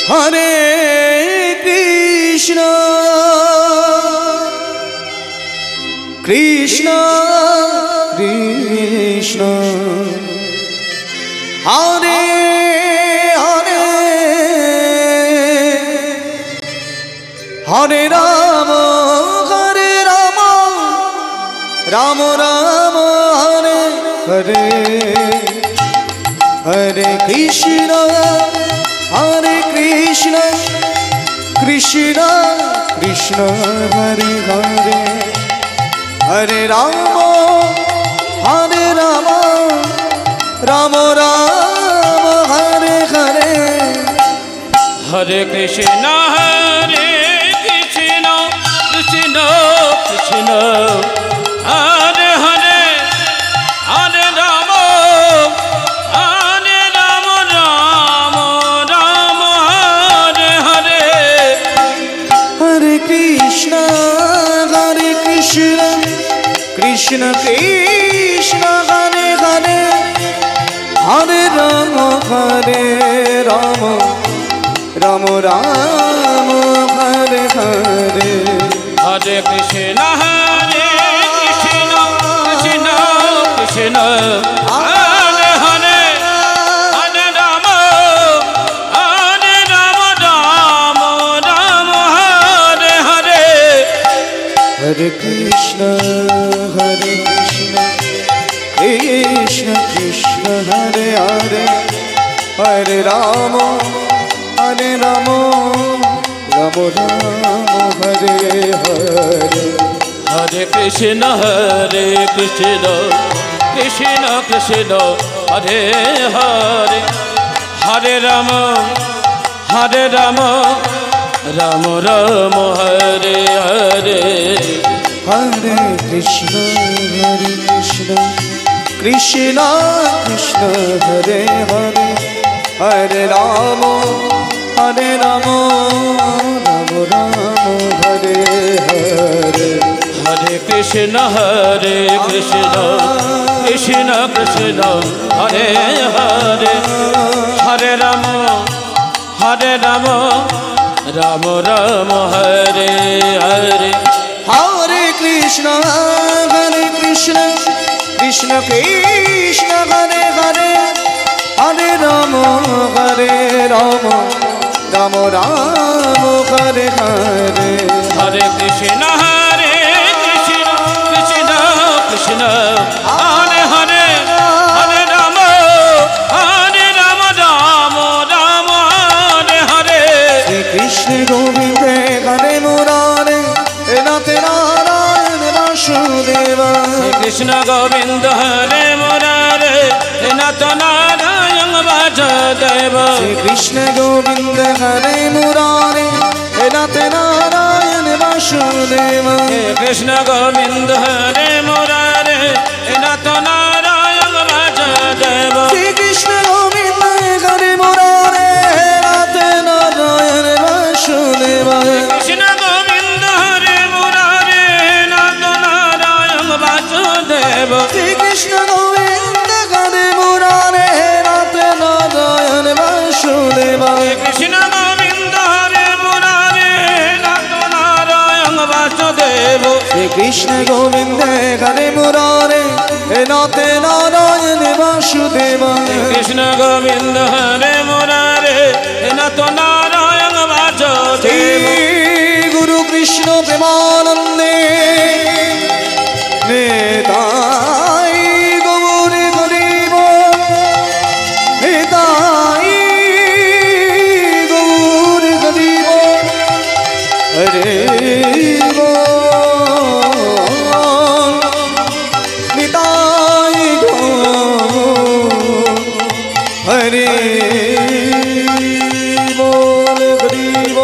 Hare Krishna Krishna Krishna Hare Hare Hare Rama Hare Rama Rama Rama Hare Hare Hare Krishna Hare Krishna Krishna Krishna Hare Hare Hare Rama Hare Rama Rama Rama Hare Hare Hare Krishna Krishna Krishna Hare Hare Hare Rama Hare Rama Rama Rama Hare Hare Hare Krishna Krishna Krishna Hare Hare Hare Rama Rama Rama Hare Hare Hare Krishna Krishna Krishna Hare Hare Hare Rama Hare Rama Rama Rama Hare Hare Hare Krishna Krishna Krishna Hare Hare Hare Rama Rama Rama Hare Hare Hare Krishna Krishna Krishna Hare Hare Hare Rama Rama Rama Hare Hare Hare Krishna Krishna Krishna Hare Hare Hare Rama Rama Rama Hare Hare Hare Krishna Krishna Krishna Hare Hare Hare Rama Rama Rama Hare Hare Hare Krishna Krishna Krishna Hare Hare Hare Rama Rama Rama Hare Hare Hare Krishna Krishna Krishna Hare Hare Hare Rama Rama Rama Hare Hare Shri Krishna Govinda Hare Murare Nath Narayan Vasudeva Shri Krishna Govinda Hare Murare Nath Narayan Vasudeva Shri Krishna Govinda Hare Murare Nath Narayan Vasudeva Shri Krishna Govinda Hare Murare Nath Narayan Vasudeva Shri Krishna Govinda Hare Murare Nath Narayan Vasudeva Krishna Govinda Hare Murare Nath Narayan Vasudeva Shri Krishna Govinda Hare Murare Nath Narayan Vasudeva Krishna Govinda Hare Murare Nath Narayan Vasudeva Shri Krishna Govinda Hare Murare Nath Narayan Vasudeva Krishna Govinda Hare Murare Nath Narayan Vasudeva Shri Guru Krishna Premanande Nitai Gaur Haribo Nitai Gaur Haribo Haribo Nitai Gaur Haribo Haribo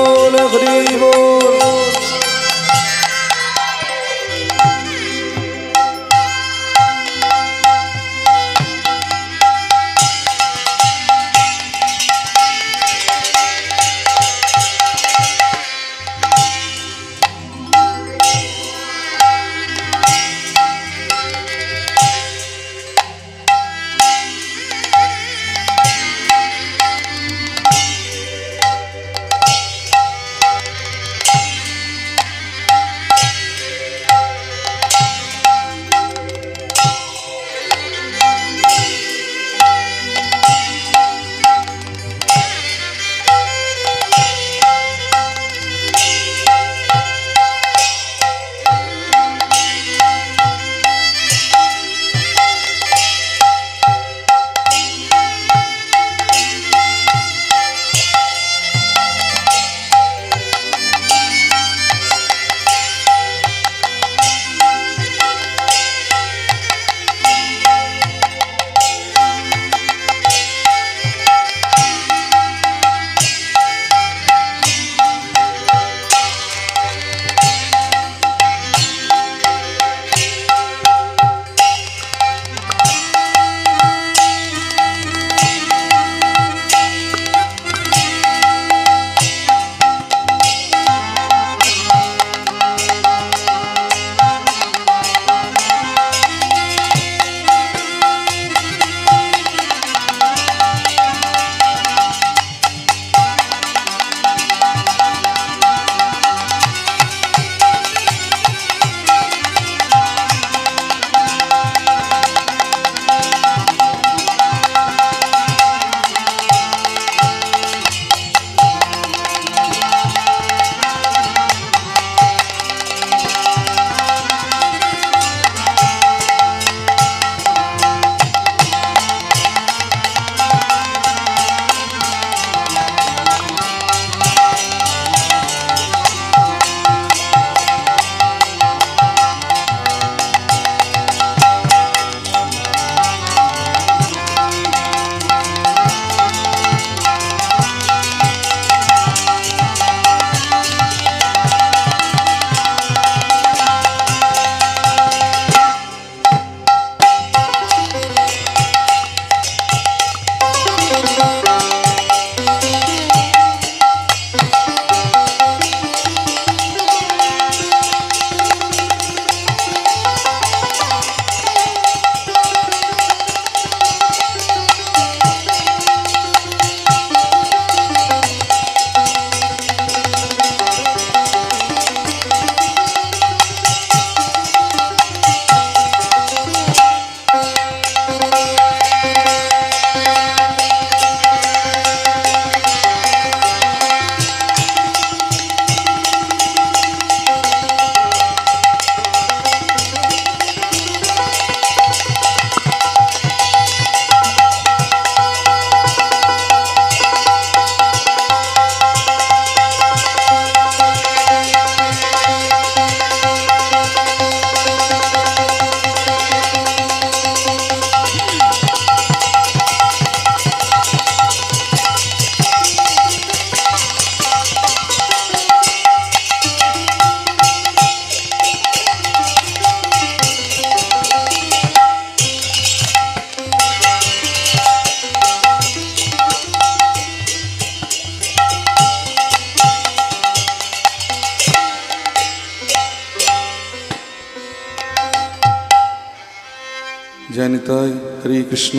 जय निताय। हरे कृष्ण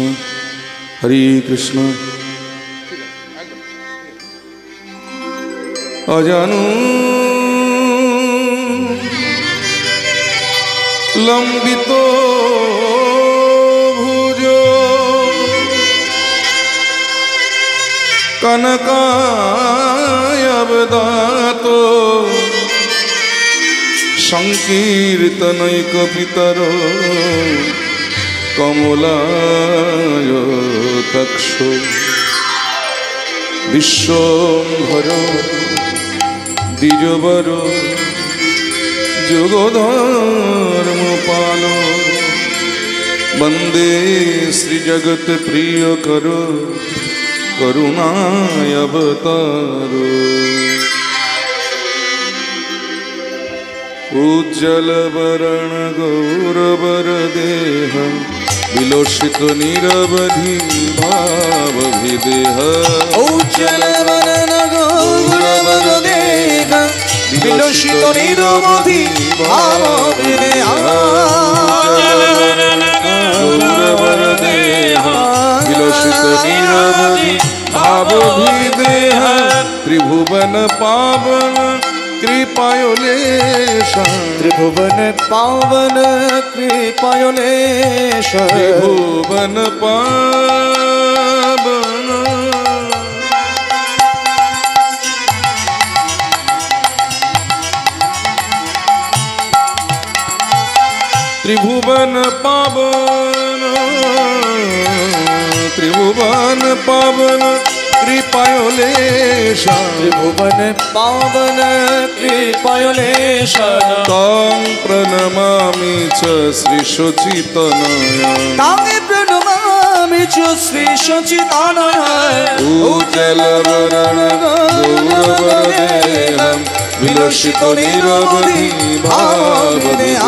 हरे कृष्ण। अजानु लंबितो भुजो कनकायवदातो संकीर्तनैकपितरो कमलायतक्षो विश्वम्भरो द्विजवरो जुगधर्मपालो वन्दे श्रीजगत्प्रियकरो करुणायवतारो उज्ज्वलवरण गौरवरदेह विलोषित निरवधि भावभिदेह। उज्ज्वलवरण गौरवरदेह विलोषित निरवधि भावभिदेह। गौरवरदेह विलोषित निरवधि भावभिदेह। त्रिभुवन पावन कृपायोलेश त्रिभुवन पावन कृपायोलेश। त्रिभुवन पावन त्रिभुवन पावन त्रिभुवन पावन कृपायोलेश। त्रिभुवन पावन कृपायोलेश। तां प्रणमामि च श्रीशोचितनय। तां प्रणमामि च श्रीशोचितनय। उज्ज्वलवरण गौरवरदेहं विलोषित निरवधि भावभिदेह।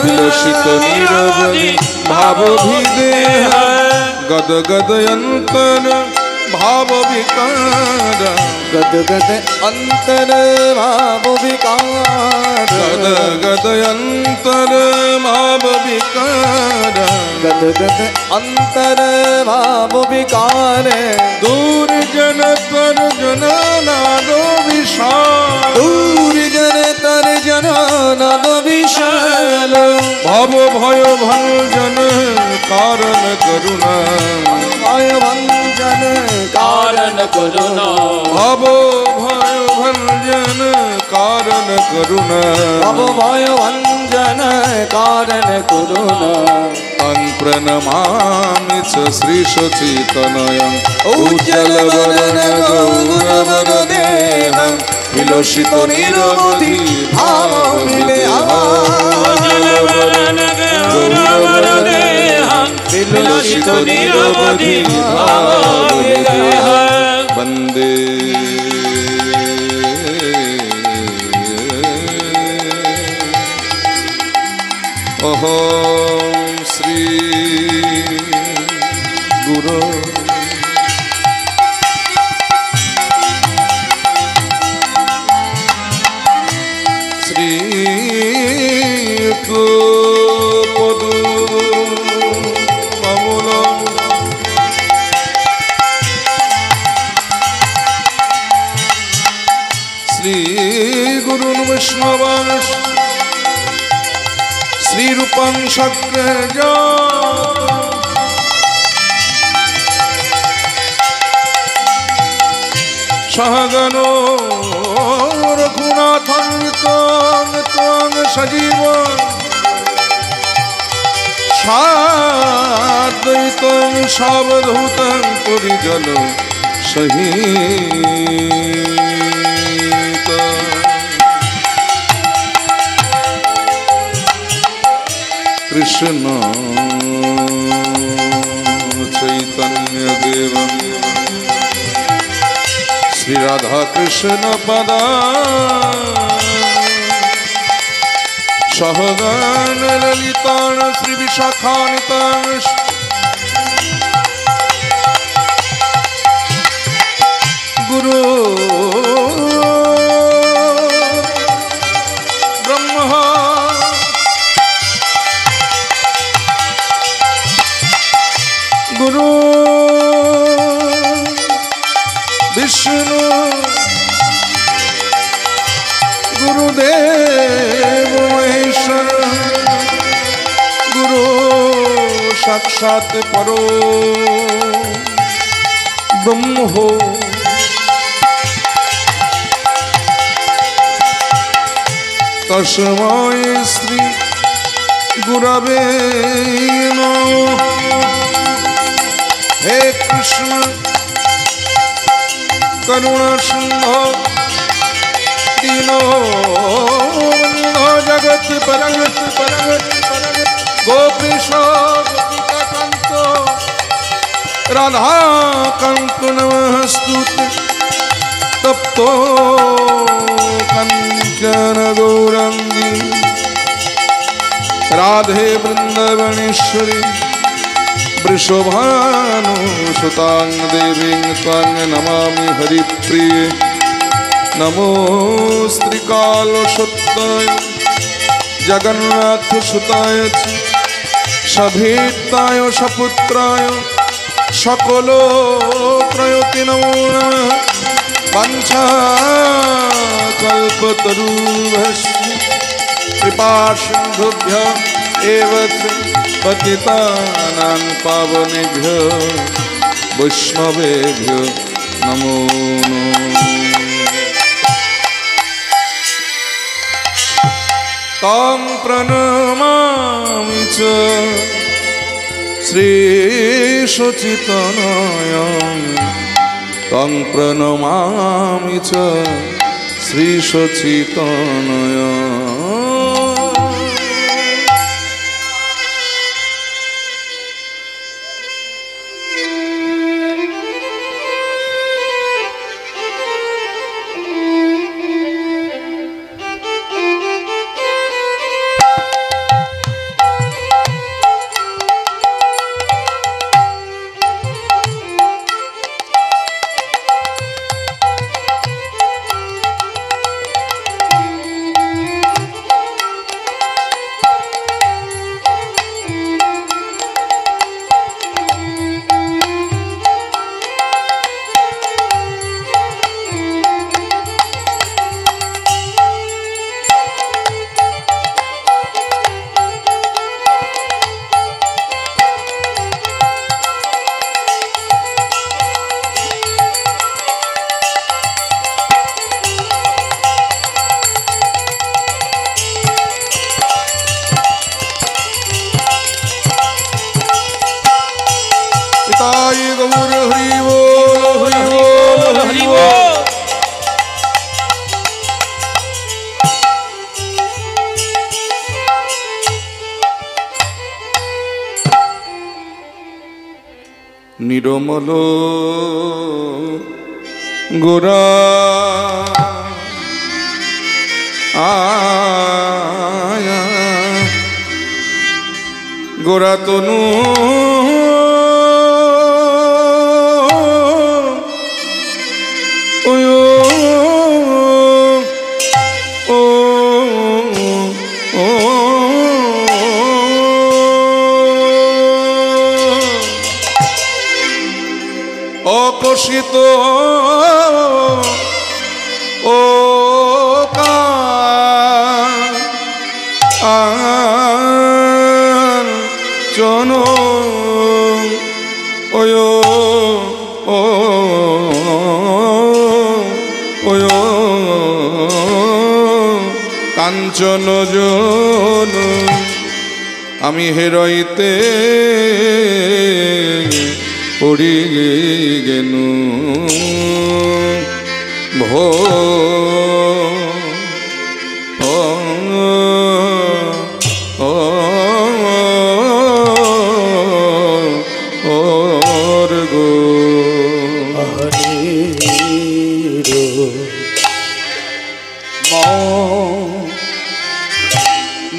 विलोषित निरवधि भावभिदेह। गदगदयन्तर भावविकार। गदगद अंतर भावविकार। गदगदयन्तर भावविकार। गदगद अंतर भावविकार। दूरजन तर जननादो विशाल। दूरजन तर जननाद विशाल। भव भय भंजन कारण करुणा। भय भंजन कारण करुणा। भव भय भंजन कारण करुणा। भव भय भंजन कारण करुणा। तं प्रणमामि च श्रीशोचितनयं। उज्ज्वलवरण गौरवरदेहं विलोषित निरवधि भावभिदेह। विलोषित निरवधि भावभिदेह। वन्दे अहं श्री गुरो श्रीयुतो पदो कमलं श्रीगुरुन् वैष्णवांश्च श्रीरूपं शक्यजा सहगनो रघुनाथं त्वं सजीवं साद्वैतं सावधूतं परिजनं सहित। कृष्ण चैतन्य देवं श्री राधा कृष्ण पदा सहगन ललितान श्री विशाखान्वितांश गुरु ब्रह्मा गुरु विष्णु गुरुदेव महेश्वर गुरु साक्षात् परो ब्रह्म हो। तस्मै श्री गुरवे नमः। हे कृष्ण करुणा सिंधो दीनो जगत परगत गोपीश गोपिका कांत राधा कांत नमस्तुते। तप्तो कंचन गौरंगी राधे वृंदावनेश्वरी वृषभानुसुतां देवीं त्वां नमामि हरिप्रिये। नमो श्रीकालसत्ताय जगन्नाथसुताय सभीताय सपुत्राय सकलोत्रयति नमो नमः। वाञ्छाकल्पतरुभ्यश्च कृपासिन्धुभ्यो एव च पतितानां पावनेभ्यो वैष्णवेभ्यो नमो नमः। तं प्रणमामि च श्रीशुचितनयं तं प्रणमामि च श्रीशुचितनयम्। নিরমলো গোরা আয়া গোরা তনু অকষিত ও কাঞ্চন ওয় ওয় কাঞ্চন জন আমি হেরইতে পড়ি গেনু ভো গো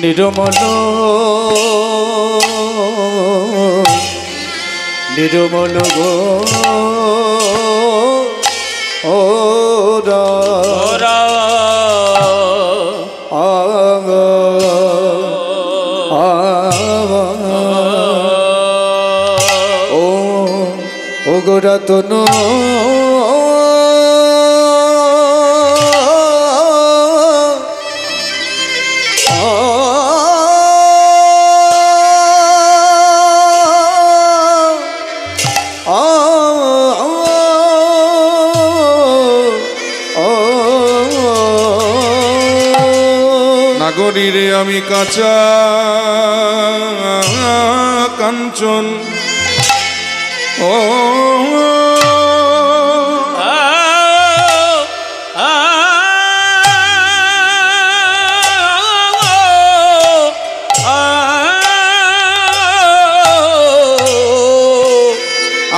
নিরমল নিরমল গো ওরা ও ও গোরাতনু নাগরীরে আমি কাঁচা কাঞ্চন ও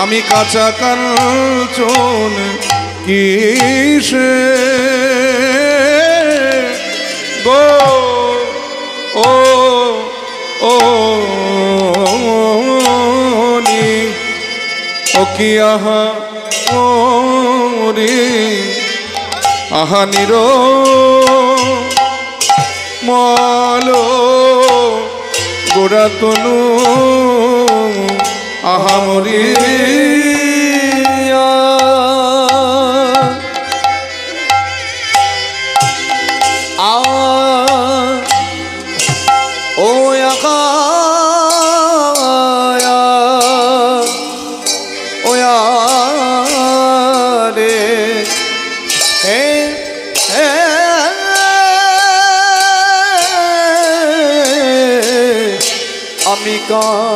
আমি কাঁচা কাঞ্চন কিসে গো ও ও নি ও কি আহা ও রে আহা নিরো মলো গোরাতনু আহা মরি আমি কাঞ্চন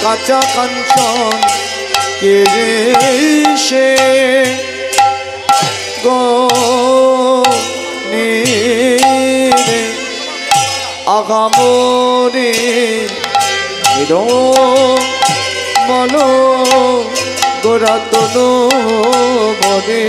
কাঁচা কাঞ্চন কেশে গো নীরে আগামরে মলো গোরাতনু মনে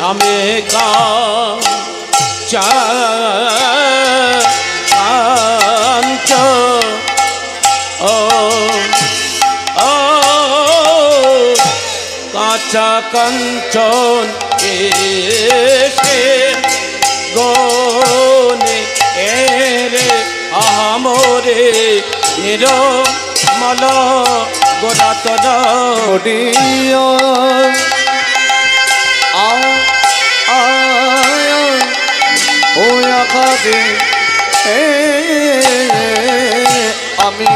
আমি কাঁচা কাঞ্চন এসে গনে এরে আমরে নিরমল গোরাতন আমি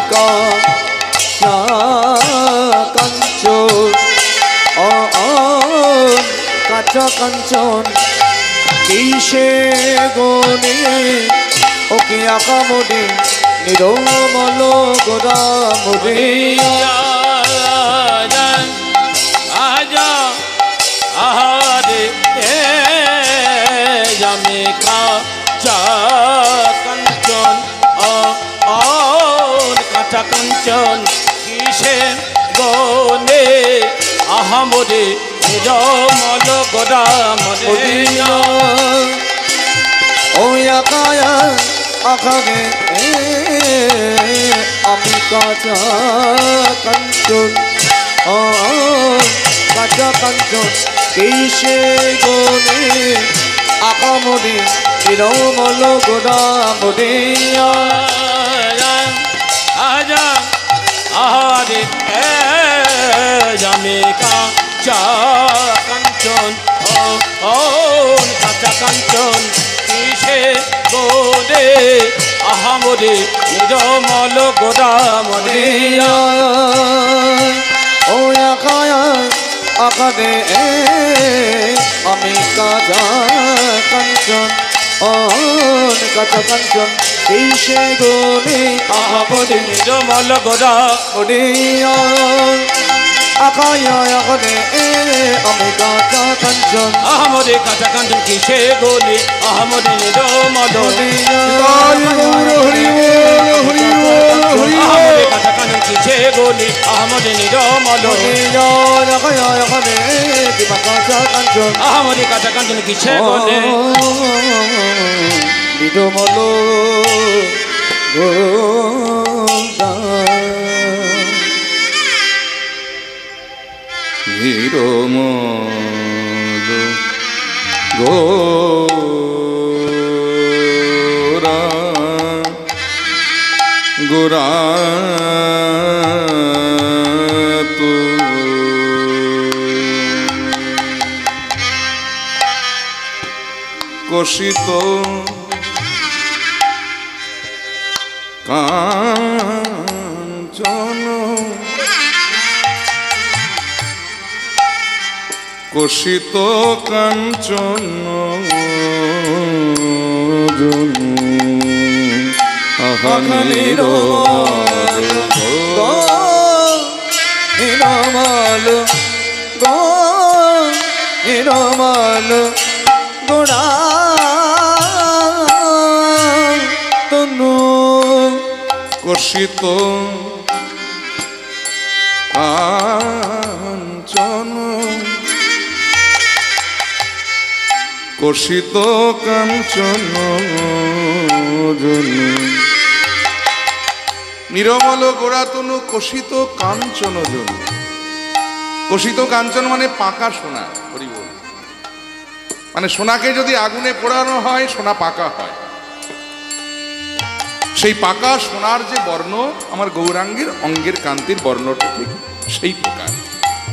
কাঞ্চন কাঁচা কাঞ্চন কিসে গনে ও কি আকামনে নিরমল গোরামরে আজা আহারে আমি কাঁচা কাঞ্চন কাঁচা কাঞ্চন কিসে গনে আহামরে নিরমল গোরামরে ও আকায়া আকাগে আমি কাঁচা কাঞ্চন কাঁচা কাঞ্চন কিসে গনে আকামরে নিরমল গোরামরে আজা আহারে আমি কাঁচা কাঞ্চন কাঁচা কাঞ্চন কিসে গোরে আহামরে নিরমল গোরামরে ও আকায়া আকারে আমি কাঁচা কাঞ্চন কাঁচা কাঞ্চন কিসে গনে আহামরে নিরমল গোরামরে আকায়া আকারে আমি কাঁচা কাঞ্চন আহামরে কাঁচা কাঞ্চন কিসে গোরে আহামরে নিরমল হরি হরি হরি কিসে গলি আহমদে নিরমল আহমদে কাঁচা কাঞ্চন কিসে গলে নিরমল নিরমল গোরা গোরা তু কষিত কাঞ্চন কষিত কাঞ্চন নিরমল নিরমল গোড়া তনু কষিত কাঞ্চন কষিত কাঞ্চন নিরমল গোড়াতনু কষিত কাঞ্চন জন। কষিত কাঞ্চন মানে পাকা সোনা, হরিবল। মানে সোনাকে যদি আগুনে পোড়ানো হয় সোনা পাকা হয়, সেই পাকা সোনার যে বর্ণ আমার গৌরাঙ্গের অঙ্গের কান্তির বর্ণটা ঠিক সেই প্রকার।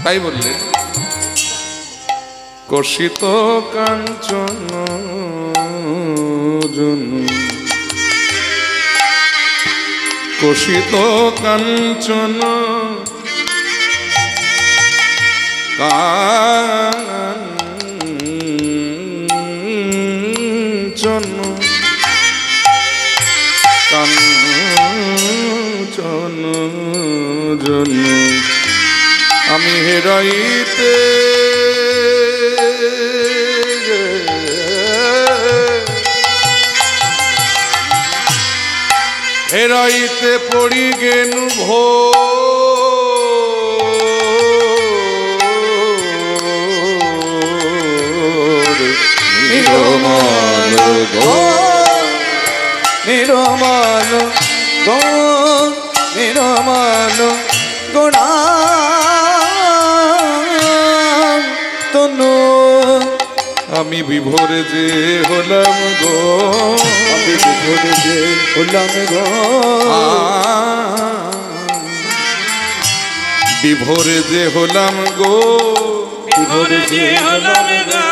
তাই বললেন কষিত কাঞ্চন কষিত কাঞ্চন কাঞ্চন কাঞ্চন জন আমি হেরাইতে হেরাইতে পড়ি গেনু ভোর নিরমল নিরমল নিরমল গোড়া তনু আমি বিভোরে যে হলাম গো, আমি বিভোরে যে হলাম গো, বিভোরে যে হলাম গো, বিভোরে যে হলাম গো,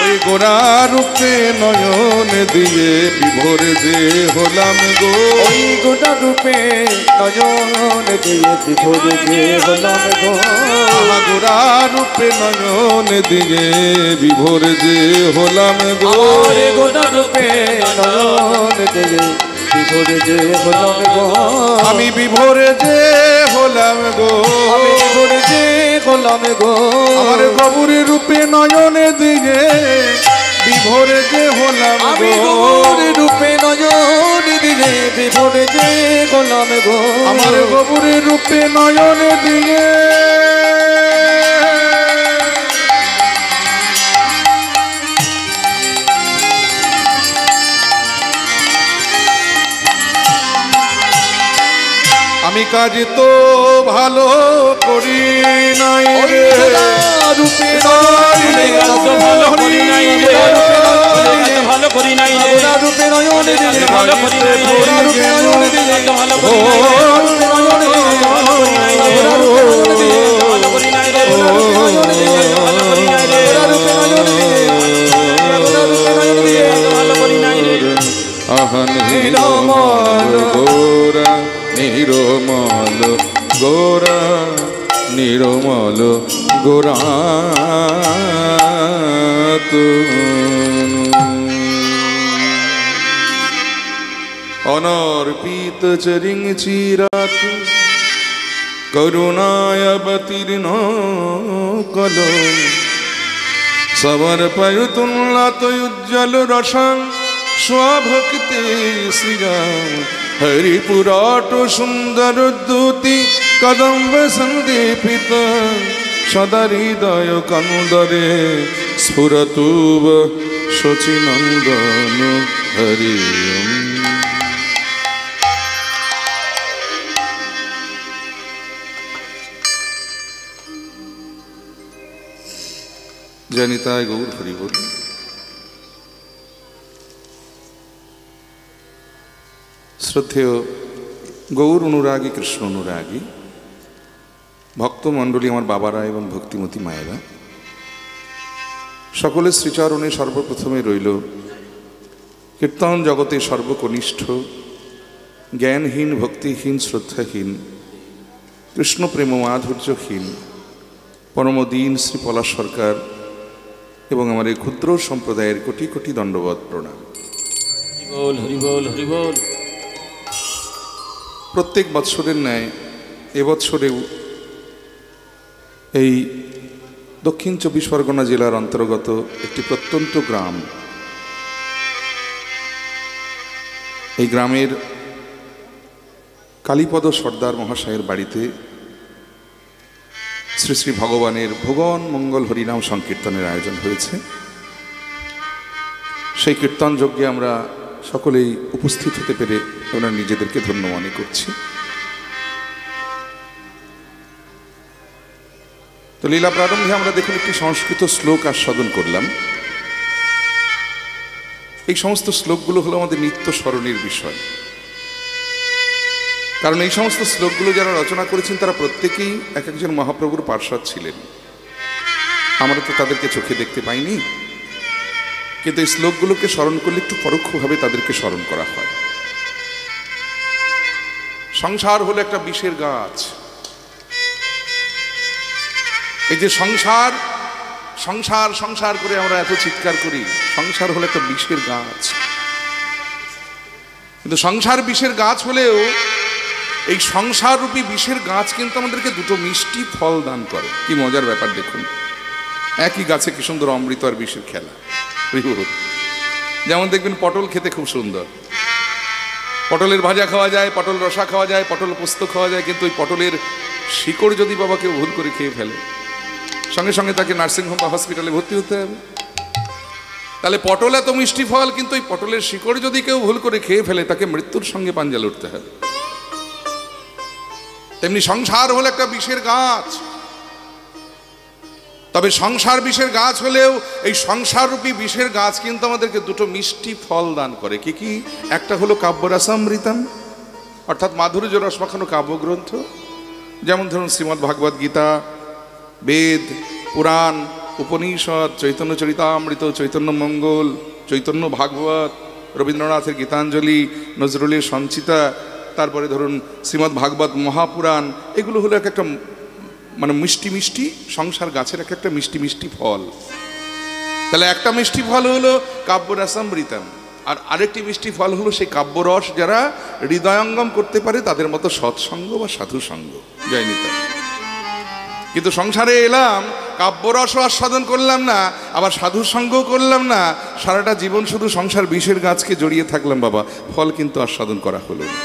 ওই গোরা রূপে নয়ন দিয়ে বিভোরে যে হলাম গো, ওই গোটা রূপে নয়ন দিয়ে বিভোরে যে হলাম গো, গোরা রূপে নয়ন দিয়ে বিভোরে যে হলাম গো, গোটা রূপে নয়ন দিয়ে বিভোরে যে হলাম গো, আমি বিভোরে যে হলাম গো, আমি বিভোরে যে হলাম গো, আমার গৌরী রূপে নয়ন দিয়ে বিভোরে যে হলাম আমি গো, গৌরী রূপে নয়ন দিয়ে বিভোরে যে হলাম গো, আমার গৌরী রূপে নয়ন দিয়ে আমি কাজ তো ভালো করি নাই রে, রূপে ভালো করি নাই রে, ভালো করি নাই রে, রূপে নয়ন দিয়ে ভালো করি নাই রে, রূপে নয়ন দিয়ে ভালো করি নাই রে, ভালো করি নাই রে, ভালো করি নাই রে, ভালো করি নাই রে, আহা নিরমল গোরা নিরমল গোরা নিরমল গোরা অনর্পিত চরিং চিরাত করুণায়বতীর্ণ কল সমর্পয়তুল্লাত উজ্জ্বল রসং স্বভক্তি শ্রীরাম হরিপুরট সুন্দর দ্যুতি কদম্ব সন্দীপিত সদা হৃদয় কন্দরে স্ফুরতুব শচীনন্দন হরি জনিতায় গৌর হরি বল। শ্রদ্ধেয় গৌর অনুরাগী, কৃষ্ণ অনুরাগী ভক্তমণ্ডলী, আমার বাবারা এবং ভক্তিমতী মায়েরা, সকলের শ্রীচরণে সর্বপ্রথমে রইল কীর্তন জগতে সর্বকনিষ্ঠ, জ্ঞানহীন, ভক্তিহীন, শ্রদ্ধাহীন, কৃষ্ণপ্রেম মাধুর্যহীন পরমদীন শ্রী পলাশ সরকার এবং আমার এই ক্ষুদ্র সম্প্রদায়ের কোটি কোটি দণ্ডবত প্রণাম। হরিবোল হরিবোল হরিবোল। প্রত্যেক বৎসরের ন্যায় এবৎসরেও এই দক্ষিণ 24 পরগনা জেলার অন্তর্গত একটি প্রত্যন্ত গ্রাম, এই গ্রামের কালীপদ সর্দার মহাশয়ের বাড়িতে শ্রী শ্রী ভগবানের ভুবন মঙ্গল হরিনাম সংকীর্তনের আয়োজন হয়েছে। সেই কীর্তন যজ্ঞে আমরা সকলেই উপস্থিত হতে পেরে আমরা নিজেদেরকে ধন্য মনে করছি। তো লীলা প্রারম্ভে আমরা দেখুন একটি সংস্কৃত শ্লোক আস্বাদন করলাম। এই সমস্ত শ্লোকগুলো হলো আমাদের নিত্য স্মরণের বিষয়, কারণ এই সমস্ত শ্লোকগুলো যারা রচনা করেছেন তারা প্রত্যেকেই এক একজন মহাপ্রভুর পার্ষদ ছিলেন। আমরা তো তাদেরকে চোখে দেখতে পাইনি, কিন্তু এই শ্লোকগুলোকে স্মরণ করলে একটু পরোক্ষভাবে তাদেরকে স্মরণ করা হয়। সংসার হলো একটা বিষের গাছ। এই যে সংসার সংসার সংসার করে আমরা এত চিৎকার করি, সংসার হলো একটা বিষের গাছ। কিন্তু সংসার বিষের গাছ হলেও এই সংসার রূপী বিষের গাছ কিন্তু আমাদেরকে দুটো মিষ্টি ফল দান করে। কি মজার ব্যাপার দেখুন, একই গাছে কি সুন্দর অমৃত আর বিষের খেলা। যেমন দেখবেন পটল খেতে খুব সুন্দর, পটলের ভাজা খাওয়া যায়, পটল রসা খাওয়া যায়, পটল পোস্ত খাওয়া যায়, কিন্তু ওই পটলের শিকড় যদি বাবা কেউ ভুল করে খেয়ে ফেলে, সঙ্গে সঙ্গে তাকে নার্সিংহোম বা হসপিটালে ভর্তি হতে হবে। তাহলে পটল এত মিষ্টি ফল, কিন্তু ওই পটলের শিকড় যদি কেউ ভুল করে খেয়ে ফেলে তাকে মৃত্যুর সঙ্গে পাঞ্জা লড়তে হবে। তেমনি সংসার হলো একটা বিষের গাছ। তবে সংসার বিষের গাছ হলেও এই সংসার রূপী বিষের গাছ কিন্তু আমাদেরকে দুটো মিষ্টি ফল দান করে। কি কি? একটা হলো কাব্যরসামৃতম, অর্থাৎ মাধুর্য রস মাখানো কাব্যগ্রন্থ, যেমন ধরুন শ্রীমদ্ ভাগবত গীতা, বেদ, পুরাণ, উপনিষদ, চৈতন্য চরিতামৃত, চৈতন্য মঙ্গল, চৈতন্য ভাগবত, রবীন্দ্রনাথের গীতাঞ্জলি, নজরুলের সঞ্চিতা, তারপরে ধরুন শ্রীমদ্ ভাগবত মহাপুরাণ। এগুলো হলো এক একটা মানে মিষ্টি মিষ্টি সংসার গাছের এক একটা মিষ্টি মিষ্টি ফল। তাহলে একটা মিষ্টি ফল হলো কাব্যরসামৃতম, আর আরেকটি মিষ্টি ফল হলো সেই কাব্যরস যারা হৃদয়ঙ্গম করতে পারে তাদের মতো সৎসঙ্গ বা সাধু সঙ্গ। জয় নিতাই। কিন্তু সংসারে এলাম, কাব্যরসও আস্বাদন করলাম না, আবার সাধু সঙ্গও করলাম না, সারাটা জীবন শুধু সংসার বিষের গাছকে জড়িয়ে থাকলাম বাবা, ফল কিন্তু আস্বাদন করা হলো না।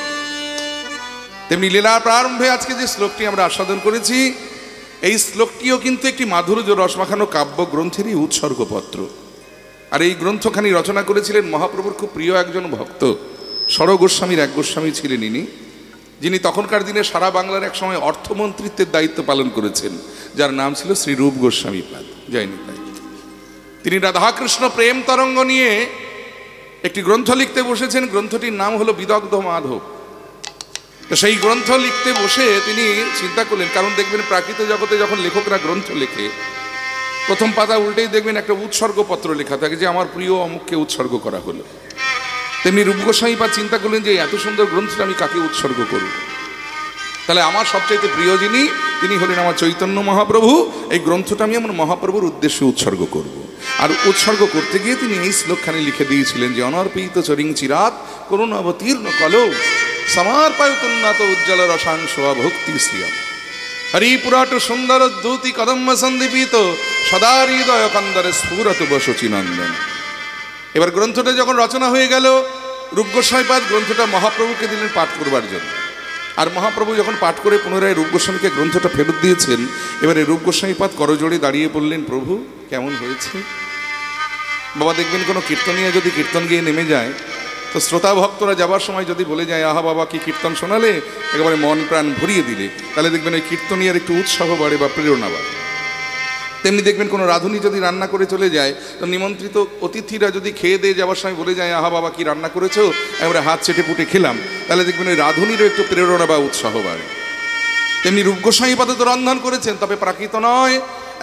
তেমনি লীলার প্রারম্ভে আজকে যে শ্লোকটি আমরা আস্বাদন করেছি, এই শ্লোকটিও কিন্তু একটি মাধুর্য রস মাখানো কাব্য গ্রন্থেরই উৎসর্গপত্র। আর এই গ্রন্থখানি রচনা করেছিলেন মহাপ্রভুর খুব প্রিয় একজন ভক্ত, ষড় গোস্বামীর এক গোস্বামী ছিলেন ইনি, যিনি তখনকার দিনে সারা বাংলার এক সময় অর্থমন্ত্রিত্বের দায়িত্ব পালন করেছেন, যার নাম ছিল শ্রী রূপ গোস্বামী পাদ। জয় নিতাই। তিনি রাধাকৃষ্ণ প্রেম তরঙ্গ নিয়ে একটি গ্রন্থ লিখতে বসেছেন। গ্রন্থটির নাম হলো বিদগ্ধ মাধব। তো সেই গ্রন্থ লিখতে বসে তিনি চিন্তা করলেন, কারণ দেখবেন প্রাকৃত জগতে যখন লেখকরা গ্রন্থ লেখে, প্রথম পাতা উল্টেই দেখবেন একটা উৎসর্গপত্র লেখা থাকে যে আমার প্রিয় অমুককে উৎসর্গ করা হলো। তেমনি রূপ গোস্বামী পাদ চিন্তা করলেন যে এত সুন্দর গ্রন্থটা আমি কাকে উৎসর্গ করব। তাহলে আমার সবচাইতে প্রিয় যিনি, তিনি হলেন আমার চৈতন্য মহাপ্রভু। এই গ্রন্থটা আমি আমার মহাপ্রভুর উদ্দেশ্যে উৎসর্গ করব। আর উৎসর্গ করতে গিয়ে তিনি এই শ্লোকখানি লিখে দিয়েছিলেন যে অনর্পিত চরিং চিরাত করুণ অবতীর্ণ কলো সমার্পায়ুন্নাত উজ্জ্বল রসাংশ ভক্তি শ্রিয়ম হরিপুরাট সুন্দর দ্যুতি কদম্ব সন্দীপিত সদা হৃদয় কন্দরে স্ফুরত বসচিনন্দন। এবার গ্রন্থটা যখন রচনা হয়ে গেল, রূপগোস্বামীপাদ গ্রন্থটা মহাপ্রভুকে দিলেন পাঠ করবার জন্য। আর মহাপ্রভু যখন পাঠ করে পুনরায় রূপগোস্বামীকে গ্রন্থটা ফেরত দিয়েছেন, এবারে রূপগোস্বামীপাদ করজোড়ে দাঁড়িয়ে বললেন, প্রভু কেমন হয়েছে? বাবা দেখবেন কোনো কীর্তনীয় যদি কীর্তন গিয়ে নেমে যায়, তো শ্রোতা ভক্তরা যাবার সময় যদি বলে যায়, আহা বাবা কি কীর্তন শোনালে, একেবারে মন প্রাণ ভরিয়ে দিলে, তাহলে দেখবেন ওই কীর্তনীয়ার একটু উৎসাহ বাড়ে বা প্রেরণা বাড়ে। তেমনি দেখবেন কোনো রাঁধুনি যদি রান্না করে চলে যায়, তো নিমন্ত্রিত অতিথিরা যদি খেয়ে দিয়ে যাওয়ার সময় বলে যায়, আহা বাবা কি রান্না করেছো, এবারে হাত চেটে পুটে খেলাম, তাহলে দেখবেন ওই রাঁধুনিরও একটু প্রেরণা বা উৎসাহ বাড়ে। তেমনি রূপগোস্বামীপাদ তো রন্ধন করেছেন, তবে প্রাকৃত নয়,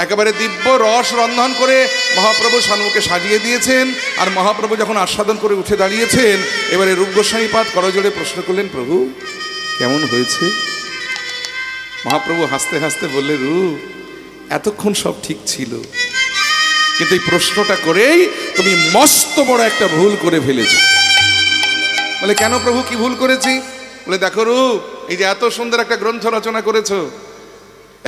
একেবারে দিব্য রস রন্ধন করে মহাপ্রভু সম্মুখে সাজিয়ে দিয়েছেন। আর মহাপ্রভু যখন আস্বাদন করে উঠে দাঁড়িয়েছেন, এবারে রূপগোস্বামীপাদ করজোড়ে প্রশ্ন করলেন, প্রভু কেমন হয়েছে? মহাপ্রভু হাসতে হাসতে বললে, রূপ এতক্ষণ সব ঠিক ছিল, কিন্তু এই প্রশ্নটা করেই তুমি মস্ত বড় একটা ভুল করে ফেলেছ। বলে, কেন প্রভু, কি ভুল করেছি? বলে, দেখো রূপ, এই যে এত সুন্দর একটা গ্রন্থ রচনা করেছো,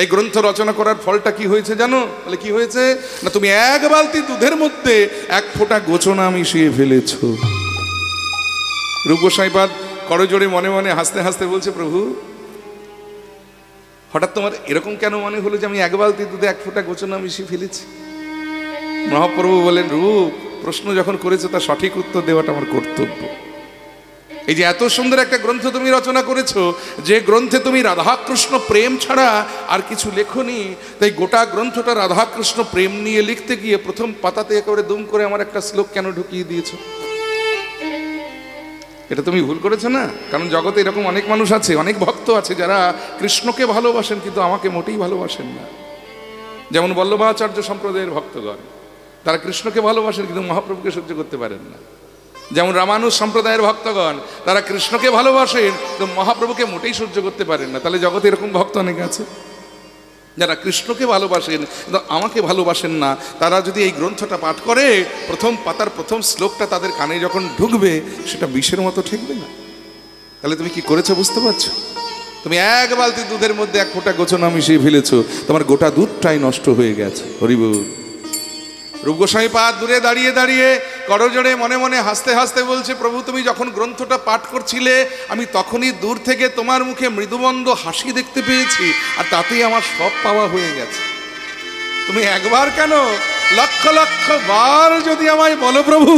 এই গ্রন্থ রচনা করার ফলটা কি হয়েছে জানো? বলে, কি হয়েছে? না, তুমি এক বালতি দুধের মধ্যে এক ফোঁটা গোচনা মিশিয়ে ফেলেছ। রূপগোস্বামীপাদ করজোড়ে মনে মনে হাসতে হাসতে বলছে, প্রভু হঠাৎ তোমার এরকম কেন মনে হলো যে আমি এক বালতি দুধে এক ফোঁটা গোচনা মিশিয়ে ফেলেছি? মহাপ্রভু বলেন, রূপ প্রশ্ন যখন করেছো তার সঠিক উত্তর দেওয়াটা আমার কর্তব্য। এই যে এত সুন্দর একটা গ্রন্থ তুমি রচনা করেছো, যে গ্রন্থে তুমি রাধাকৃষ্ণ প্রেম ছাড়া আর কিছু লেখনি, তাই গোটা গ্রন্থটা রাধাকৃষ্ণ প্রেম নিয়ে লিখতে গিয়ে প্রথম পাতাতে একেবারে দুম করে আমার একটা শ্লোক কেন ঢুকিয়ে দিয়েছো? এটা তুমি ভুল করেছো না? কারণ জগতে এরকম অনেক মানুষ আছে, অনেক ভক্ত আছে যারা কৃষ্ণকে ভালোবাসেন কিন্তু আমাকে মোটেই ভালোবাসেন না। যেমন বল্লভাচার্য সম্প্রদায়ের ভক্তগণ, তারা কৃষ্ণকে ভালোবাসেন কিন্তু মহাপ্রভুকে সহ্য করতে পারেন না। যেমন রামানুজ সম্প্রদায়ের ভক্তগণ, তারা কৃষ্ণকে ভালোবাসেন কিন্তু মহাপ্রভুকে মোটেই সহ্য করতে পারেন না। তাহলে জগতে এরকম ভক্ত অনেক আছে যারা কৃষ্ণকে ভালোবাসেন কিন্তু আমাকে ভালোবাসেন না। তারা যদি এই গ্রন্থটা পাঠ করে, প্রথম পাতার প্রথম শ্লোকটা তাদের কানে যখন ঢুকবে, সেটা বিষের মতো ঠেকবে না? তাহলে তুমি কি করেছো বুঝতে পারছো? তুমি এক বালতি দুধের মধ্যে এক ফোঁটা গোচনা মিশিয়ে ফেলেছো, তোমার গোটা দুধটাই নষ্ট হয়ে গেছে। হরিবল। রূপগোস্বামীপাদ দূরে দাঁড়িয়ে দাঁড়িয়ে করজোড়ে মনে মনে হাসতে হাসতে বলছে, প্রভু তুমি যখন গ্রন্থটা পাঠ করছিলে, আমি তখনই দূর থেকে তোমার মুখে মৃদুমন্দ হাসি দেখতে পেয়েছি, আর তাতেই আমার সব পাওয়া হয়ে গেছে। তুমি একবার কেন, লক্ষ লক্ষ বার যদি আমায় বলো প্রভু,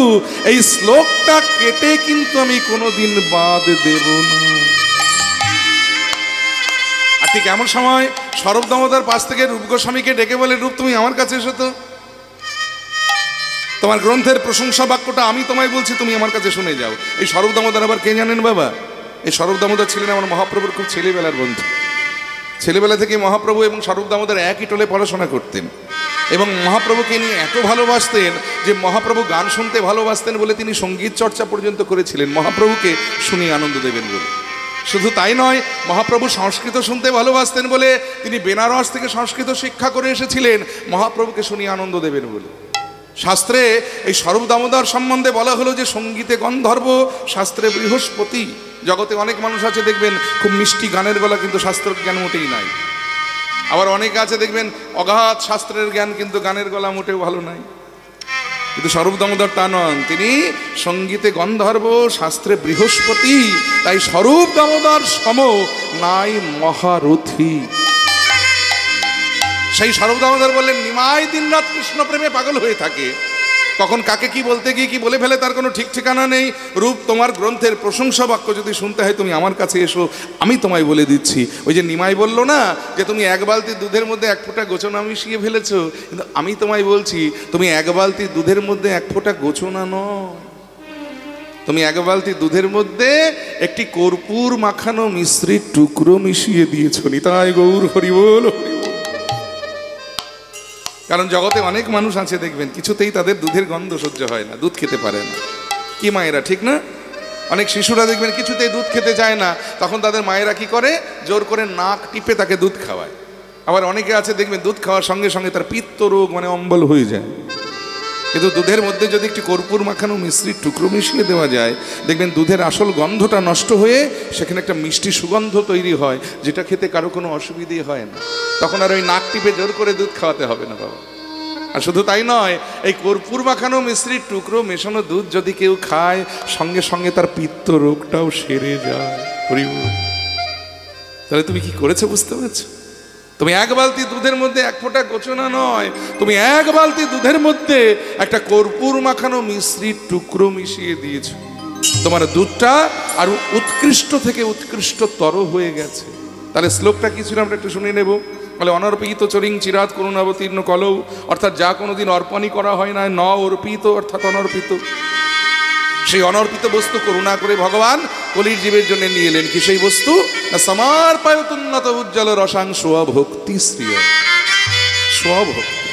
এই শ্লোকটা কেটে কিন্তু আমি কোনোদিন বাদ দেব না। আর ঠিক এমন সময় স্বরূপ দামোদর পাশ থেকে রূপগোস্বামীকে ডেকে বলে, রূপ তুমি আমার কাছে এসো তো, তোমার গ্রন্থের প্রশংসা বাক্যটা আমি তোমায় বলছি, তুমি আমার কাছে শুনে যাও। এই স্বরূপ দামোদর আবার কে জানেন বাবা? এই স্বরূপ দামোদর ছিলেন আমার মহাপ্রভুর খুব ছেলেবেলার বন্ধু। ছেলেবেলা থেকে মহাপ্রভু এবং স্বরূপ দামোদর একই টোলে পড়াশোনা করতেন এবং মহাপ্রভুকে নিয়ে এত ভালোবাসতেন যে মহাপ্রভু গান শুনতে ভালোবাসতেন বলে তিনি সঙ্গীত চর্চা পর্যন্ত করেছিলেন মহাপ্রভুকে শুনিয়ে আনন্দ দেবেন বলে। শুধু তাই নয়, মহাপ্রভু সংস্কৃত শুনতে ভালোবাসতেন বলে তিনি বেনারস থেকে সংস্কৃত শিক্ষা করে এসেছিলেন মহাপ্রভুকে শুনিয়ে আনন্দ দেবেন বলে। শাস্ত্রে এই স্বরূপ দামোদর সম্বন্ধে বলা হলো যে সঙ্গীতে গন্ধর্ব, শাস্ত্রে বৃহস্পতি। জগতে অনেক মানুষ আছে দেখবেন খুব মিষ্টি গানের গলা, কিন্তু শাস্ত্রের জ্ঞান মোটেই নাই। আবার অনেকে আছে দেখবেন অগাধ শাস্ত্রের জ্ঞান কিন্তু গানের গলা মোটেও ভালো নাই। কিন্তু স্বরূপ দামোদর তা নন, তিনি সঙ্গীতে গন্ধর্ব, শাস্ত্রে বৃহস্পতি। তাই স্বরূপ দামোদর সম নাই মহারথী। সেই স্বরূপ দামোদর বললেন, নিমাই দিনরাত কৃষ্ণ প্রেমে পাগল হয়ে থাকে, কখন কাকে কি বলতে গিয়ে কি বলে ফেলে তার কোনো ঠিক ঠিকানা নেই। রূপ তোমার গ্রন্থের প্রশংসা বাক্য যদি শুনতে হয় তুমি আমার কাছে এসো, আমি তোমায় বলে দিচ্ছি। ওই যে নিমাই বললো না যে তুমি এক বালতি দুধের মধ্যে এক ফোঁটা গোচনা মিশিয়ে ফেলেছো, কিন্তু আমি তোমায় বলছি তুমি এক বালতি দুধের মধ্যে এক ফোঁটা গোচনা নয়, তুমি এক বালতি দুধের মধ্যে একটি কর্পূর মাখানো মিশ্রির টুকরো মিশিয়ে দিয়েছো। নিতাই গৌর হরিবোল হরিবোল। কারণ জগতে অনেক মানুষ আছে দেখবেন কিছুতেই তাদের দুধের গন্ধ সহ্য হয় না, দুধ খেতে পারে না। কি মায়েরা ঠিক না? অনেক শিশুরা দেখবেন কিছুতেই দুধ খেতে চায় না, তখন তাদের মায়েরা কি করে, জোর করে নাক টিপে তাকে দুধ খাওয়ায়। আবার অনেকে আছে দেখবেন দুধ খাওয়ার সঙ্গে সঙ্গে তার পিত্ত রোগ মানে অম্বল হয়ে যায়। কিন্তু দুধের মধ্যে যদি একটি কর্পূর মাখানো মিশ্রির টুকরো মিশিয়ে দেওয়া যায়, দেখবেন দুধের আসল গন্ধটা নষ্ট হয়ে সেখানে একটা মিষ্টি সুগন্ধ তৈরি হয়, যেটা খেতে কারো কোনো অসুবিধে হয় না। তখন আর ওই নাক টিপে জোর করে দুধ খাওয়াতে হবে না বাবা। আর শুধু তাই নয়, এই কর্পূর মাখানো মিশ্রির টুকরো মেশানো দুধ যদি কেউ খায়, সঙ্গে সঙ্গে তার পিত্ত রোগটাও সেরে যায়। তাহলে তুমি কি করেছো বুঝতে পেরেছো? তুমি এক বালতি দুধের মধ্যে এক ফোঁটা গোচনা নয়, তুমি এক বালতি দুধের মধ্যে একটা কর্পূর মাখানো মিশ্রির টুকরো মিশিয়ে দিয়েছো। তোমার দুধটা আরো উৎকৃষ্ট থেকে উৎকৃষ্টতর হয়ে গেছে। তাহলে শ্লোকটা কি ছিল আমরা একটু শুনে নেব। বলে অনর্পিত চরিং চিরাত করুণাবতীর্ণ কলৌ, অর্থাৎ যা কোনোদিন অর্পণই করা হয় না, ন অর্পিত অর্থাৎ অনর্পিত, সেই অনর্পিত বস্তু করুণা করে ভগবান কলির জীবের জন্য নিয়ে এলেন। কি সেই বস্তু? না সমর্পয়তুন্নত উজ্জ্বল রসাং স্বভক্তি শ্রিয়। স্বভক্তি,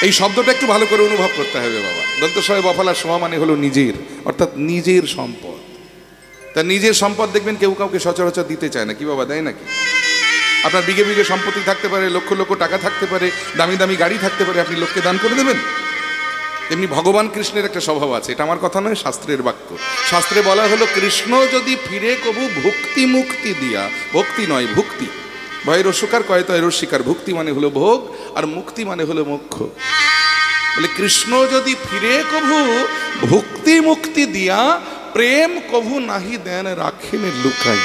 এই শব্দটা একটু ভালো করে অনুভব করতে হবে বাবা। দন্তস্বয় বফলা সোয়া মানে হলো নিজের, অর্থাৎ নিজের সম্পদ। তার নিজের সম্পদ দেখবেন কেউ কাউকে সচরাচর দিতে চায় না, কি বাবা দেয় নাকি? আপনার বিঘে বিঘে সম্পত্তি থাকতে পারে, লক্ষ লক্ষ টাকা থাকতে পারে, দামি দামি গাড়ি থাকতে পারে, আপনি লোককে দান করে দেবেন? তেমনি ভগবান কৃষ্ণের একটা স্বভাব আছে, এটা আমার কথা নয়, শাস্ত্রের বাক্য। শাস্ত্রে বলা হলো কৃষ্ণ যদি ফিরে কবু ভুক্তি মুক্তি দিয়া, ভক্তি নয় ভুক্তি, ভয়ের অস্বীকার কয়তয়ের অস্বীকার, ভুক্তি মানে হলো ভোগ আর মুক্তি মানে হলো মোক্ষ। বলে কৃষ্ণ যদি ফিরে কবু ভুক্তি মুক্তি দিয়া, প্রেম কভু নাহি দেন রাখেন লুকাই।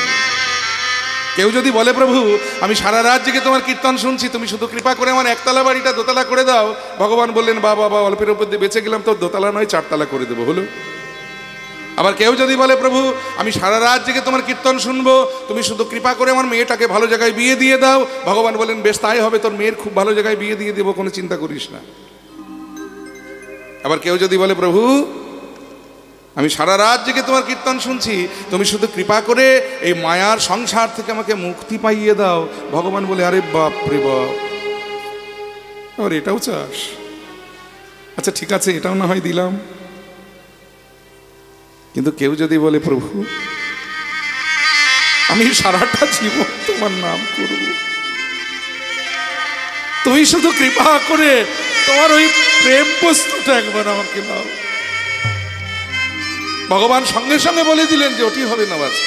কেউ যদি বলে প্রভু আমি সারা রাত জেগে তোমার কীর্তন শুনছি, তুমি শুধু কৃপা করে আমার একতলা বাড়িটা দোতলা করে দাও, ভগবান বললেন বাবা অল্পের উপর দিয়ে বেঁচে গেলাম, তো দোতলা নয় চারতলা করে দেবো, হলো? আবার কেউ যদি বলে প্রভু আমি সারা রাত জেগে তোমার কীর্তন শুনবো, তুমি শুধু কৃপা করে আমার মেয়েটাকে ভালো জায়গায় বিয়ে দিয়ে দাও, ভগবান বলেন বেশ তাই হবে, তোর মেয়ের খুব ভালো জায়গায় বিয়ে দিয়ে দেবো, কোনো চিন্তা করিস না। আবার কেউ যদি বলে প্রভু আমি সারা রাত জেগে তোমার কীর্তন শুনছি, তুমি শুধু কৃপা করে এই মায়ার সংসার থেকে আমাকে মুক্তি পাইয়ে দাও, ভগবান বলে আরে বাপ রে বাপ, আবার এটাও চাস? আচ্ছা ঠিক আছে, এটাও না হয় দিলাম। কিন্তু কেউ যদি বলে প্রভু আমি সারাটা জীবন তোমার নাম করব, তুমি শুধু কৃপা করে তোমার ওই প্রেম বস্তুটা একবার আমাকে দাও, ভগবান সঙ্গে সঙ্গে বলে দিলেন যে ওটি হবে না বাচ্চা,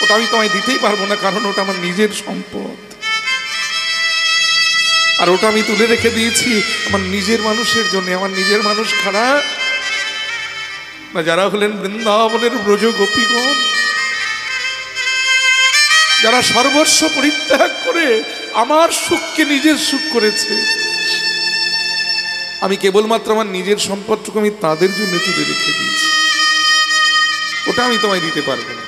ওটা আমি তোমায় দিতেই পারবো না, কারণ ওটা আমার নিজের সম্পদ, আর ওটা আমি তুলে রেখে দিয়েছি আমার নিজের মানুষের জন্য। আমার নিজের মানুষ খাড়া না যারা হলেন বৃন্দাবনের ব্রজ গোপীগণ, যারা সর্বস্ব পরিত্যাগ করে আমার সুখকে নিজের সুখ করেছে, আমি কেবলমাত্র আমার নিজের সম্পদটুকু আমি তাদের জন্য তুলে রেখে দিয়েছি, ওটা আমি তোমায় দিতে পারবো না।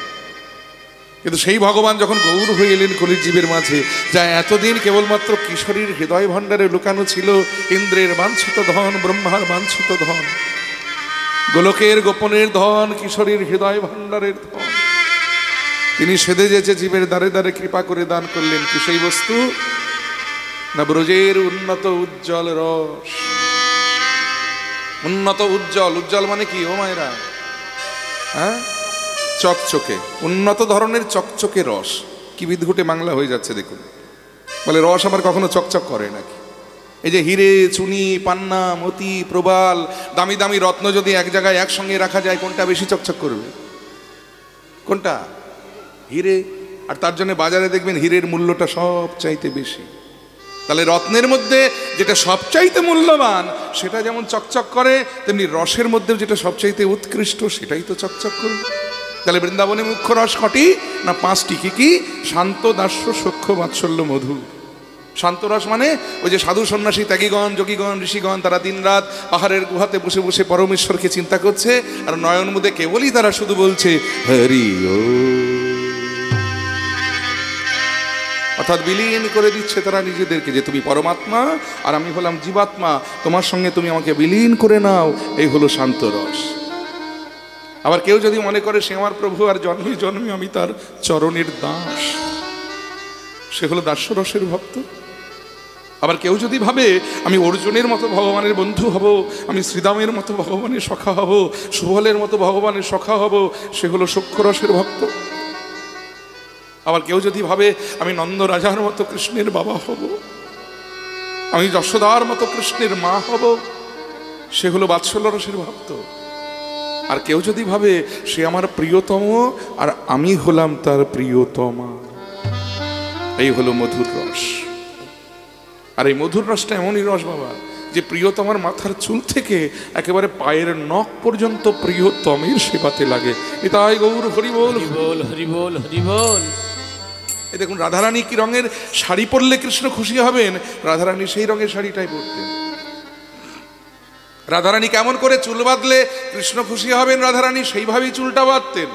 কিন্তু সেই ভগবান যখন গৌর হয়ে এলেন কলির জীবের মাঝে, যা এতদিন কেবলমাত্র কিশোরীর হৃদয় ভাণ্ডারে লুকানো ছিল, ইন্দ্রের বাঞ্ছিত ধন, ব্রহ্মার বাঞ্ছিত ধন, গোলকের গোপনের ধন, কিশোরীর হৃদয় ভাণ্ডারের ধন, তিনি সেদে যেছে জীবের দ্বারে দ্বারে কৃপা করে দান করলেন। কি সেই বস্তু? না ব্রজের উন্নত উজ্জ্বল রস। উন্নত উজ্জ্বল, উজ্জ্বল মানে কি ও মায়েরা? হ্যাঁ, চকচকে, উন্নত ধরনের চকচকে রস। কি বিদঘুটে বাংলা হয়ে যাচ্ছে দেখুন। বলে রস আবার কখনো চকচক করে নাকি? এই যে হিরে, চুনি, পান্না, মতি, প্রবাল, দামি দামি রত্ন যদি এক জায়গায় একসঙ্গে রাখা যায়, কোনটা বেশি চকচক করবে? কোনটা? হিরে। আর তার জন্য বাজারে দেখবেন হীরের মূল্যটা সব চাইতে বেশি। তাহলে রত্নের মধ্যে যেটা সবচাইতে মূল্যবান সেটা যেমন চকচক করে, তেমনি রসের মধ্যেও যেটা সবচাইতে উৎকৃষ্ট সেটাই তো চকচক করবে। তাহলে বৃন্দাবনে মুখ্য রস কটি? না 5টি। কি কি? শান্ত, দাস্য, সখ্য, বাৎসল্য, মধু। শান্ত রস মানে ওই যে সাধু সন্ন্যাসী, ত্যাগীগণ, যোগীগণ, ঋষিগণ, তারা দিনরাত পাহাড়ের গুহাতে বসে বসে পরমেশ্বরকে চিন্তা করছে, আর নয়ন মুদে কেবলই তারা শুধু বলছে হরি ও, অর্থাৎ বিলীন করে দিচ্ছে তারা নিজেদেরকে যে তুমি পরমাত্মা আর আমি হলাম জীবাত্মা, তোমার সঙ্গে তুমি আমাকে বিলীন করে নাও। এই হলো শান্ত রস। আবার কেউ যদি মনে করে সে আমার প্রভু আর জন্মে জন্মে আমি তার চরণের দাস, সে হলো দাস্যরসের ভক্ত। আবার কেউ যদি ভাবে আমি অর্জুনের মতো ভগবানের বন্ধু হব, আমি শ্রীদামের মতো ভগবানের সখা হব, সুবলের মতো ভগবানের সখা হব, সে হলো সূক্ষ্মরসের ভক্ত। আবার কেউ যদি ভাবে আমি নন্দ রাজার মতো কৃষ্ণের বাবা হব, আমি যশোদার মতো কৃষ্ণের মা হব, সে হলো বাৎসল্য রসের ভক্ত। আর কেউ যদি ভাবে সে আমার প্রিয়তম আর আমি হলাম তার প্রিয়তমা, এই হলো মধুর রস। আর এই মধুর রসটা এমনই রস বাবা, যে প্রিয়তমার মাথার চুল থেকে একেবারে পায়ের নখ পর্যন্ত প্রিয়তমের সেবাতে লাগে। এটাই গৌর হরি বল, হরি বল, হরি বল, হরি বল। এই দেখুন রাধারানী কি রঙের শাড়ি পরলে কৃষ্ণ খুশি হবেন, রাধারানী সেই রঙের শাড়িটাই পরতেন। রাধারানী কেমন করে চুল বাঁধলে কৃষ্ণ খুশি হবেন, রাধারানী সেইভাবেই চুলটা বাঁধতেন।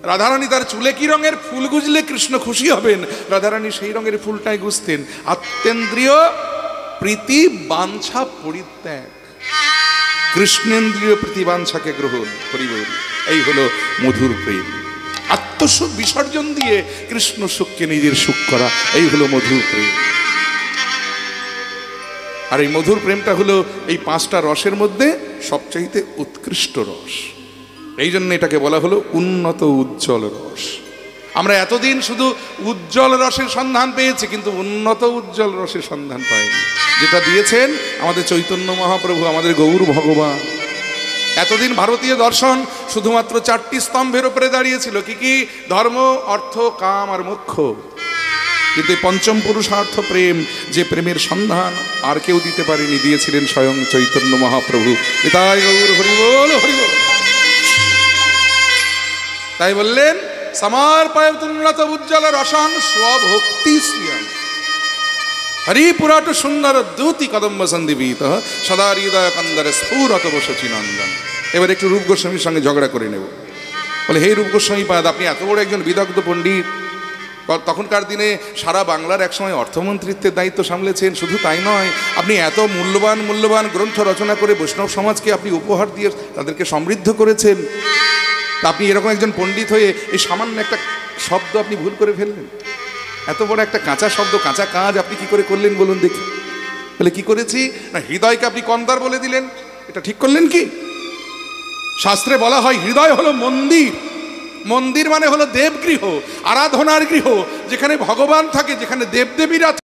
রাধারানী তার চুলে কি রঙের ফুল গুজলে কৃষ্ণ খুশি হবেন, রাধারানী সেই রঙের ফুলটাই গুজতেন। আত্মেন্দ্রিয় প্রীতি বাঞ্ছা পরিত্যাগ, কৃষ্ণেন্দ্রিয় প্রীতি বাঞ্ছাকে গ্রহণ। হরি বল। এই হলো মধুর প্রেম। আত্মসুখ বিসর্জন দিয়ে কৃষ্ণ সুখকে নিজের সুখ করা, এই হলো মধুর প্রেম। আর এই মধুর প্রেমটা হলো এই পাঁচটা রসের মধ্যে সবচাইতে উৎকৃষ্ট রস। এই জন্য এটাকে বলা হলো উন্নত উজ্জ্বল রস। আমরা এতদিন শুধু উজ্জ্বল রসের সন্ধান পেয়েছি, কিন্তু উন্নত উজ্জ্বল রসের সন্ধান পাইনি, যেটা দিয়েছেন আমাদের চৈতন্য মহাপ্রভু, আমাদের গৌর ভগবান। এতদিন ভারতীয় দর্শন শুধুমাত্র চারটি স্তম্ভের উপরে দাঁড়িয়েছিল, কি কি? ধর্ম, অর্থ, কাম আর মোক্ষ। কিন্তু এই পঞ্চম পুরুষার্থ প্রেম, যে প্রেমের সন্ধান আর কেউ দিতে পারেনি, দিয়েছিলেন স্বয়ং চৈতন্য মহাপ্রভু। তাই গৌর হরি বল, হরি বল। তাই বললেন সমর্পয়তুন্নত উজ্জ্বল রসান স্বভক্তি শ্রিয়াম হরিপুরাট সুন্দর দ্যুতি কদম্ব সন্দীপিত সদা হৃদয় কন্দর স্ফুরত বসচিনন্দন। এবার একটু রূপ গোস্বামীর সঙ্গে ঝগড়া করে নেব। বলে, হে রূপ গোস্বামী পাদ, আপনি এত বড় একজন বিদগ্ধ পণ্ডিত, তখনকার দিনে সারা বাংলার একসময় অর্থমন্ত্রিত্বের দায়িত্ব সামলেছেন। শুধু তাই নয়, আপনি এত মূল্যবান গ্রন্থ রচনা করে বৈষ্ণব সমাজকে আপনি উপহার দিয়ে তাদেরকে সমৃদ্ধ করেছেন। আপনি এরকম একজন পণ্ডিত হয়ে এই সামান্য একটা শব্দ আপনি ভুল করে ফেললেন। এত বড় একটা কাঁচা শব্দ, কাঁচা কাজ আপনি কি করে করলেন বলুন দেখি। বলে, কি করেছি না, হৃদয়কে আপনি কন্দার বলে দিলেন। এটা ঠিক করলেন কি? শাস্ত্রে বলা হয় হৃদয় হলো মন্দির। মন্দির মানে হলো দেবগৃহ, আরাধনার গৃহ, যেখানে ভগবান থাকে, যেখানে দেবদেবীরা